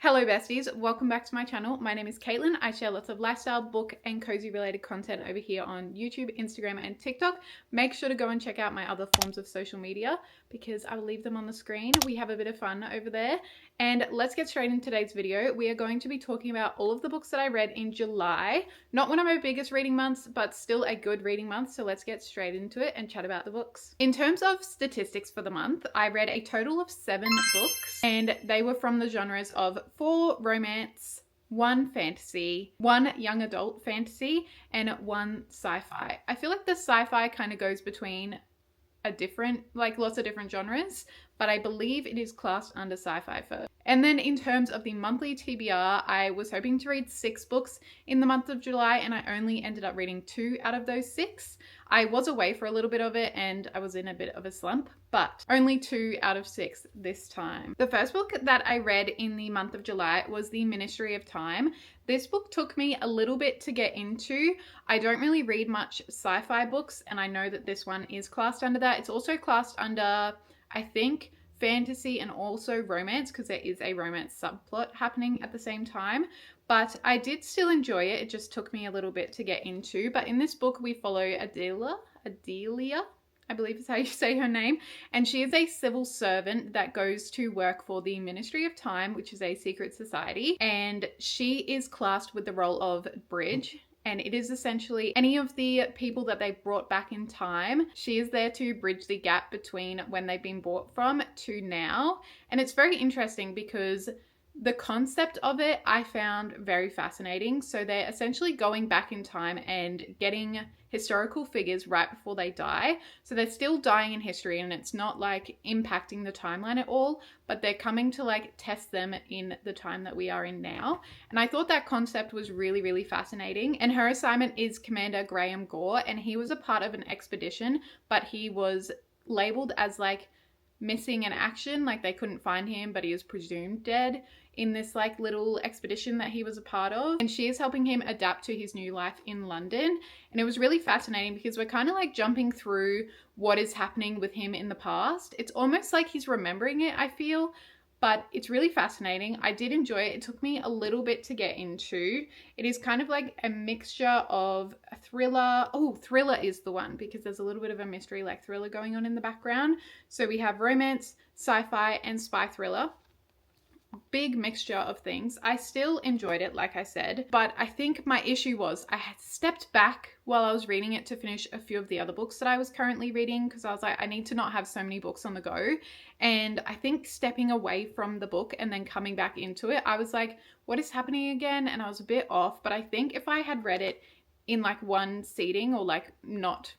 Hello besties, welcome back to my channel. My name is Caitlin. I share lots of lifestyle, book and cozy related content over here on YouTube, Instagram and TikTok. Make sure to go and check out my other forms of social media because I will leave them on the screen. We have a bit of fun over there. And let's get straight into today's video. We are going to be talking about all of the books that I read in July. Not one of my biggest reading months, but still a good reading month. So let's get straight into it and chat about the books. In terms of statistics for the month, I read a total of 7 books and they were from the genres of 4 romance, 1 fantasy, 1 young adult fantasy, and 1 sci-fi. I feel like the sci-fi kind of goes between lots of different genres, but I believe it is classed under sci-fi first. And then in terms of the monthly TBR, I was hoping to read 6 books in the month of July and I only ended up reading 2 out of those 6. I was away for a little bit of it and I was in a bit of a slump, but only 2 out of 6 this time. The first book that I read in the month of July was The Ministry of Time. This book took me a little bit to get into. I don't really read much sci-fi books and I know that this one is classed under that. It's also classed under, I think, fantasy and also romance because there is a romance subplot happening at the same time. But I did still enjoy it. It just took me a little bit to get into. But in this book, we follow Adelia, I believe is how you say her name. And she is a civil servant that goes to work for the Ministry of Time, which is a secret society. And she is classed with the role of Bridge. And it is essentially any of the people that they brought back in time. She is there to bridge the gap between when they've been brought from to now. And it's very interesting because the concept of it I found very fascinating. So they're essentially going back in time and getting historical figures right before they die. So they're still dying in history and it's not like impacting the timeline at all, but they're coming to like test them in the time that we are in now. And I thought that concept was really, really fascinating. And her assignment is Commander Graham Gore, and he was a part of an expedition, but he was labeled as like missing in action, like they couldn't find him, but he is presumed dead in this like little expedition that he was a part of. And she is helping him adapt to his new life in London. And it was really fascinating because we're kind of like jumping through what is happening with him in the past. It's almost like he's remembering it, I feel, but it's really fascinating. I did enjoy it. It took me a little bit to get into. It is kind of like a mixture of a thriller. Oh, thriller is the one because there's a little bit of a mystery like thriller going on in the background. So we have romance, sci-fi, and spy thriller. Big mixture of things. I still enjoyed it, like I said, but I think my issue was I had stepped back while I was reading it to finish a few of the other books that I was currently reading because I was like, I need to not have so many books on the go. And I think stepping away from the book and then coming back into it, I was like, what is happening again? And I was a bit off, but I think if I had read it in like one seating or like not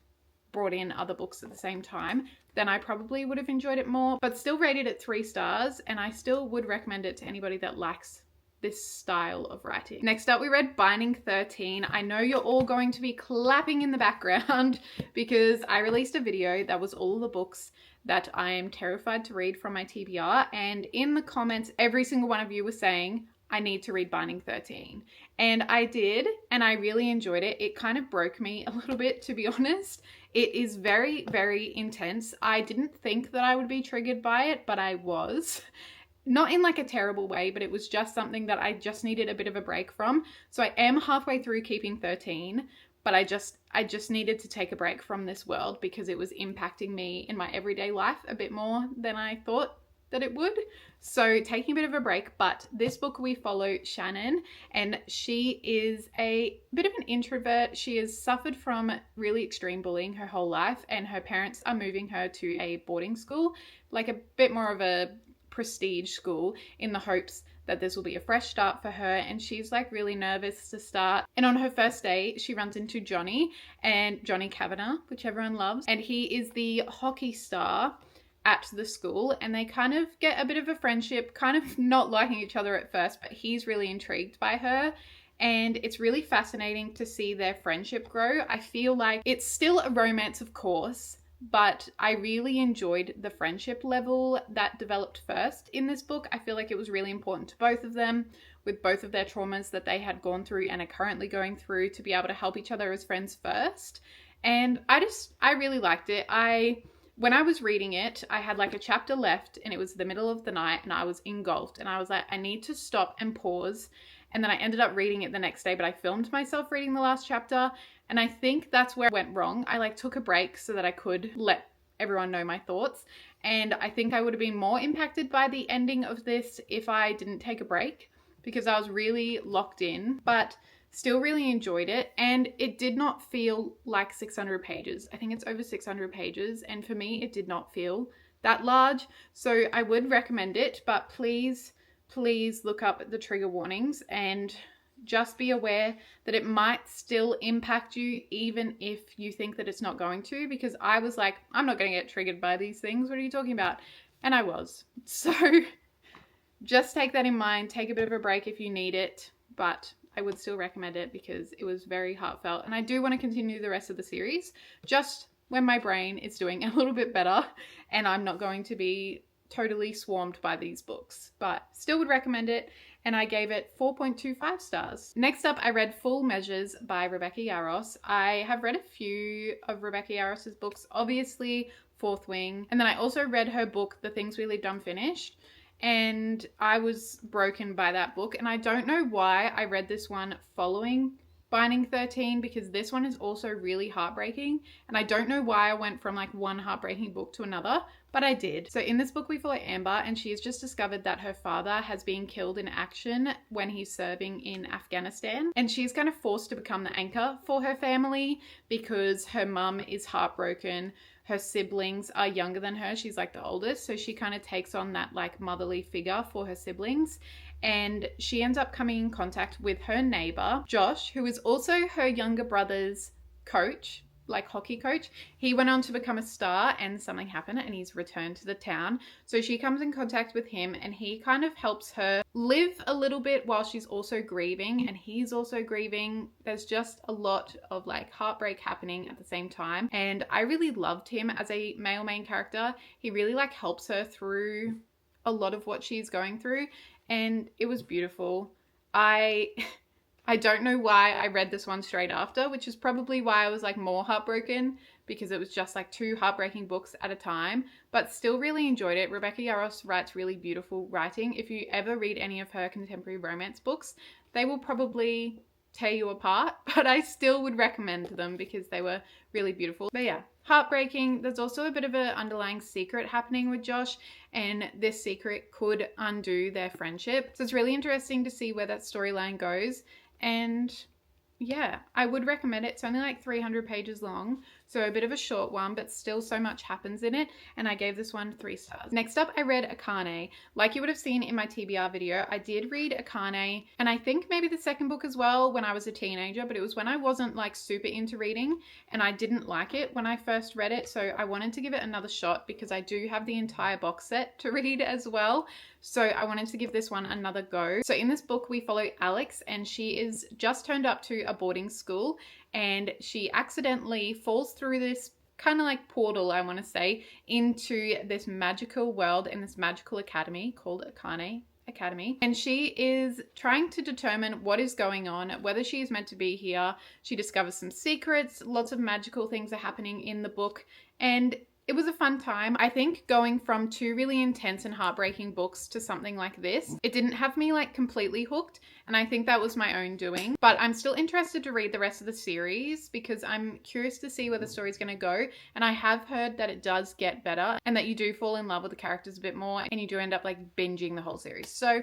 brought in other books at the same time, then I probably would have enjoyed it more, but still rated it 3 stars, and I still would recommend it to anybody that likes this style of writing. Next up, we read Binding 13. I know you're all going to be clapping in the background because I released a video that was all the books that I am terrified to read from my TBR, and in the comments, every single one of you was saying, I need to read Binding 13. And I did, and I really enjoyed it. It kind of broke me a little bit, to be honest. It is very, very intense. I didn't think that I would be triggered by it, but I was. Not in like a terrible way, but it was just something that I just needed a bit of a break from. So I am halfway through keeping 13, but I just needed to take a break from this world because it was impacting me in my everyday life a bit more than I thought that it would. So taking a bit of a break, but this book we follow Shannon, and she is a bit of an introvert. She has suffered from really extreme bullying her whole life, and her parents are moving her to a boarding school, like a bit more of a prestige school, in the hopes that this will be a fresh start for her. And she's like really nervous to start. And on her first day, she runs into Johnny Kavanagh, which everyone loves, and he is the hockey star at the school, and they kind of get a bit of a friendship, kind of not liking each other at first, but he's really intrigued by her. And it's really fascinating to see their friendship grow. I feel like it's still a romance, of course, but I really enjoyed the friendship level that developed first in this book. I feel like it was really important to both of them, with both of their traumas that they had gone through and are currently going through, to be able to help each other as friends first. And I really liked it. I when I was reading it, I had like a chapter left and it was the middle of the night and I was engulfed and I was like, I need to stop and pause. And then I ended up reading it the next day, but I filmed myself reading the last chapter. And I think that's where I went wrong. I like took a break so that I could let everyone know my thoughts. And I think I would have been more impacted by the ending of this if I didn't take a break, because I was really locked in, but still really enjoyed it. And it did not feel like 600 pages. I think it's over 600 pages. And for me, it did not feel that large. So I would recommend it, but please look up the trigger warnings and just be aware that it might still impact you even if you think that it's not going to, because I was like, I'm not going to get triggered by these things. What are you talking about? And I was. So just take that in mind. Take a bit of a break if you need it, but I would still recommend it because it was very heartfelt. And I do want to continue the rest of the series just when my brain is doing a little bit better and I'm not going to be totally swarmed by these books, but still would recommend it. And I gave it 4.25 stars. Next up, I read Full Measures by Rebecca Yarros. I have read a few of Rebecca Yarros's books, obviously Fourth Wing. And then I also read her book, The Things We Leave Unfinished. And I was broken by that book. And I don't know why I read this one following Binding 13, because this one is also really heartbreaking. And I don't know why I went from like one heartbreaking book to another, but I did. So in this book, we follow Amber, and she has just discovered that her father has been killed in action when he's serving in Afghanistan. And she's kind of forced to become the anchor for her family because her mum is heartbroken. Her siblings are younger than her. She's like the oldest. So she kind of takes on that like motherly figure for her siblings. And she ends up coming in contact with her neighbor, Josh, who is also her younger brother's coach, like hockey coach. He went on to become a star and something happened and he's returned to the town. So she comes in contact with him and he kind of helps her live a little bit while she's also grieving, and he's also grieving. There's just a lot of like heartbreak happening at the same time. And I really loved him as a male main character. He really like helps her through a lot of what she's going through. And it was beautiful. I don't know why I read this one straight after, which is probably why I was like more heartbroken, because it was just like two heartbreaking books at a time, but still really enjoyed it. Rebecca Yarros writes really beautiful writing. If you ever read any of her contemporary romance books, they will probably tear you apart, but I still would recommend them because they were really beautiful. But yeah, heartbreaking. There's also a bit of an underlying secret happening with Josh, and this secret could undo their friendship. So it's really interesting to see where that storyline goes. And yeah, I would recommend it. It's only like 300 pages long, so a bit of a short one, but still so much happens in it. And I gave this one 3 stars. Next up, I read Akane. Like you would have seen in my TBR video, I did read Akane, and I think maybe the second book as well when I was a teenager, but it was when I wasn't like super into reading and I didn't like it when I first read it. So I wanted to give it another shot because I do have the entire box set to read as well. So I wanted to give this one another go. So in this book, we follow Alex, and she is just turned up to a boarding school, and she accidentally falls through this kind of like portal, I want to say, into this magical world and this magical academy called Akane Academy. And she is trying to determine what is going on, whether she is meant to be here. She discovers some secrets, lots of magical things are happening in the book, and it was a fun time. I think going from 2 really intense and heartbreaking books to something like this, it didn't have me like completely hooked, and I think that was my own doing. But I'm still interested to read the rest of the series because I'm curious to see where the story's going to go. And I have heard that it does get better and that you do fall in love with the characters a bit more and you do end up like binging the whole series. So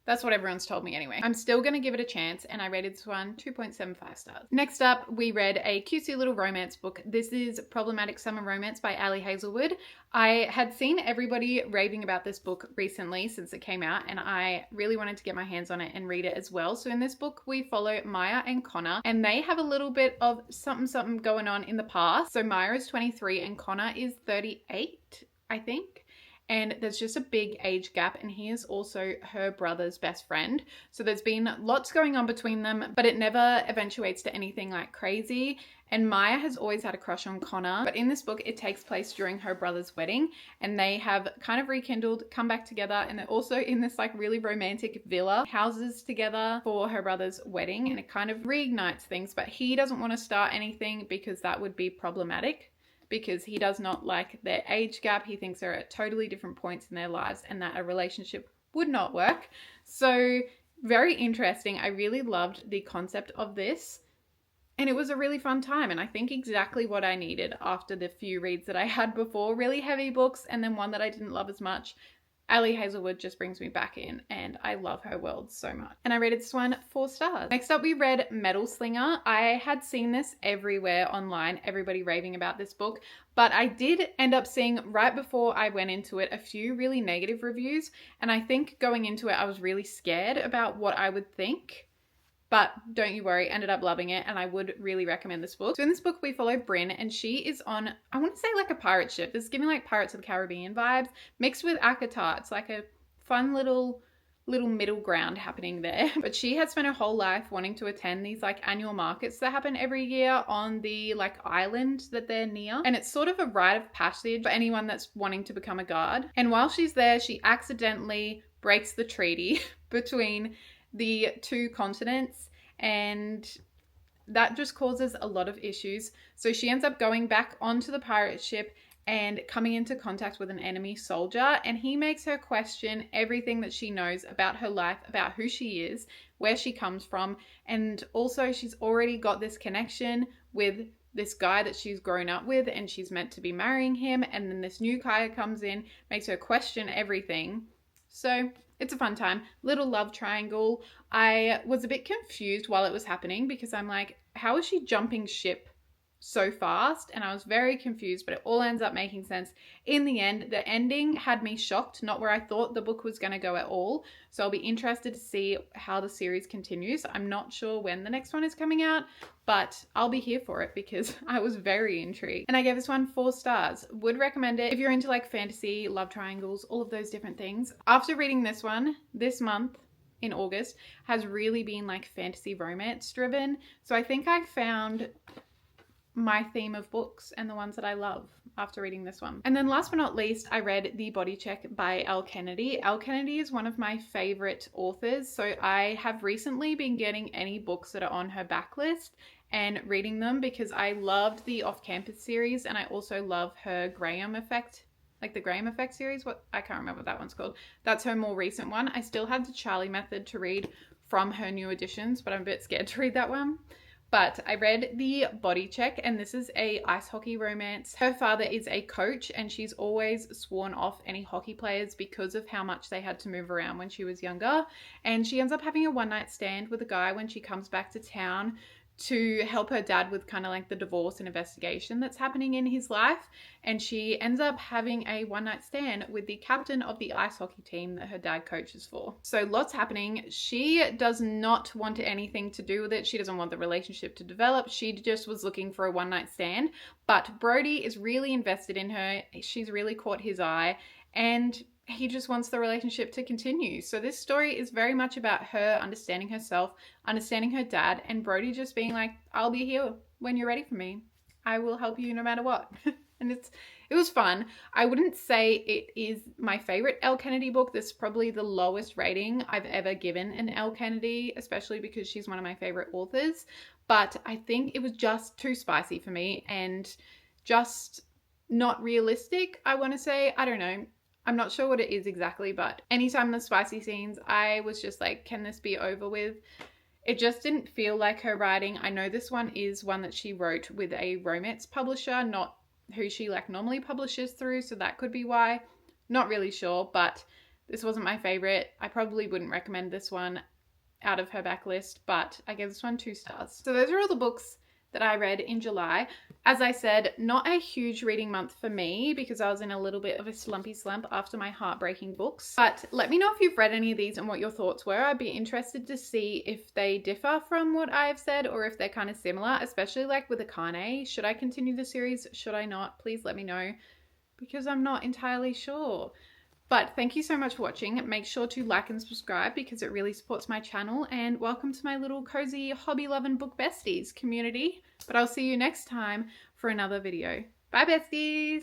that's what everyone's told me anyway. I'm still going to give it a chance, and I rated this one 2.75 stars. Next up, we read a cutesy little romance book. This is Problematic Summer Romance by Ali Hazelwood. I had seen everybody raving about this book recently since it came out, and I really wanted to get my hands on it and read it as well. So in this book, we follow Maya and Connor, and they have a little bit of something going on in the past. So Maya is 23 and Connor is 38, I think. And there's just a big age gap, and he is also her brother's best friend. So there's been lots going on between them, but it never eventuates to anything like crazy. And Maya has always had a crush on Connor, but in this book, it takes place during her brother's wedding, and they have kind of rekindled, come back together, and they're also in this like really romantic villa, houses together for her brother's wedding, and it kind of reignites things, but he doesn't want to start anything because that would be problematic. because he does not like their age gap. He thinks they're at totally different points in their lives and that a relationship would not work. So very interesting. I really loved the concept of this. And it was a really fun time, and I think exactly what I needed after the few reads that I had before. Really heavy books, and then one that I didn't love as much. Ali Hazelwood just brings me back in, and I love her world so much. And I rated this one 4 stars. Next up, we read Metal Slinger. I had seen this everywhere online, everybody raving about this book, but I did end up seeing right before I went into it a few really negative reviews, and I think going into it I was really scared about what I would think. But don't you worry, ended up loving it, and I would really recommend this book. So in this book, we follow Bryn, and she is on, I want to say like a pirate ship. It's giving like Pirates of the Caribbean vibes, mixed with Akatar. It's like a fun little middle ground happening there. But she has spent her whole life wanting to attend these like annual markets that happen every year on the like island that they're near. And it's sort of a rite of passage for anyone that's wanting to become a guard. And while she's there, she accidentally breaks the treaty between the 2 continents, and that just causes a lot of issues. So she ends up going back onto the pirate ship and coming into contact with an enemy soldier, and he makes her question everything that she knows about her life, about who she is, where she comes from, and also she's already got this connection with this guy that she's grown up with, and she's meant to be marrying him, and then this new guy comes in, makes her question everything. So it's a fun time. Little love triangle. I was a bit confused while it was happening because I'm like, how is she jumping ship so fast? And I was very confused, but it all ends up making sense in the end. The ending had me shocked, not where I thought the book was going to go at all. So I'll be interested to see how the series continues. I'm not sure when the next one is coming out, but I'll be here for it because I was very intrigued. And I gave this one 4 stars. Would recommend it if you're into like fantasy, love triangles, all of those different things. After reading this one, this month in August has really been like fantasy romance driven. So I think I found my theme of books and the ones that I love after reading this one. And then last but not least, I read The Body Check by Elle Kennedy. Elle Kennedy is one of my favorite authors, so I have recently been getting any books that are on her backlist and reading them because I loved the Off Campus series, and I also love her Graham Effect, like the Graham Effect series. I can't remember what that one's called. That's her more recent one. I still have the Charlie Method to read from her new editions, but I'm a bit scared to read that one. But I read The Body Check, and this is a ice hockey romance. Her father is a coach, and she's always sworn off any hockey players because of how much they had to move around when she was younger. And she ends up having a one-night stand with a guy when she comes back to town to help her dad with kind of like the divorce and investigation that's happening in his life. And she ends up having a one-night stand with the captain of the ice hockey team that her dad coaches for. So lots happening. She does not want anything to do with it. She doesn't want the relationship to develop. She just was looking for a one-night stand. But Brody is really invested in her. She's really caught his eye, and he just wants the relationship to continue. So this story is very much about her understanding herself, understanding her dad, and Brody just being like, I'll be here when you're ready for me. I will help you no matter what. And it was fun. I wouldn't say it is my favorite Elle Kennedy book. This is probably the lowest rating I've ever given an Elle Kennedy, especially because she's one of my favorite authors. But I think it was just too spicy for me and just not realistic, I want to say. I don't know. I'm not sure what it is exactly, but anytime the spicy scenes, I was just like, can this be over with? It just didn't feel like her writing. I know this one is one that she wrote with a romance publisher, not who she like normally publishes through, so that could be why. Not really sure, but this wasn't my favorite. I probably wouldn't recommend this one out of her backlist, but I gave this one 2 stars. So those are all the books that I read in July. As I said, not a huge reading month for me because I was in a little bit of a slumpy slump after my heartbreaking books. But let me know if you've read any of these and what your thoughts were. I'd be interested to see if they differ from what I've said or if they're kind of similar, especially like with Akane. Should I continue the series? Should I not? Please let me know because I'm not entirely sure. But thank you so much for watching. Make sure to like and subscribe because it really supports my channel, and welcome to my little cozy hobby loving book besties community. But I'll see you next time for another video. Bye besties!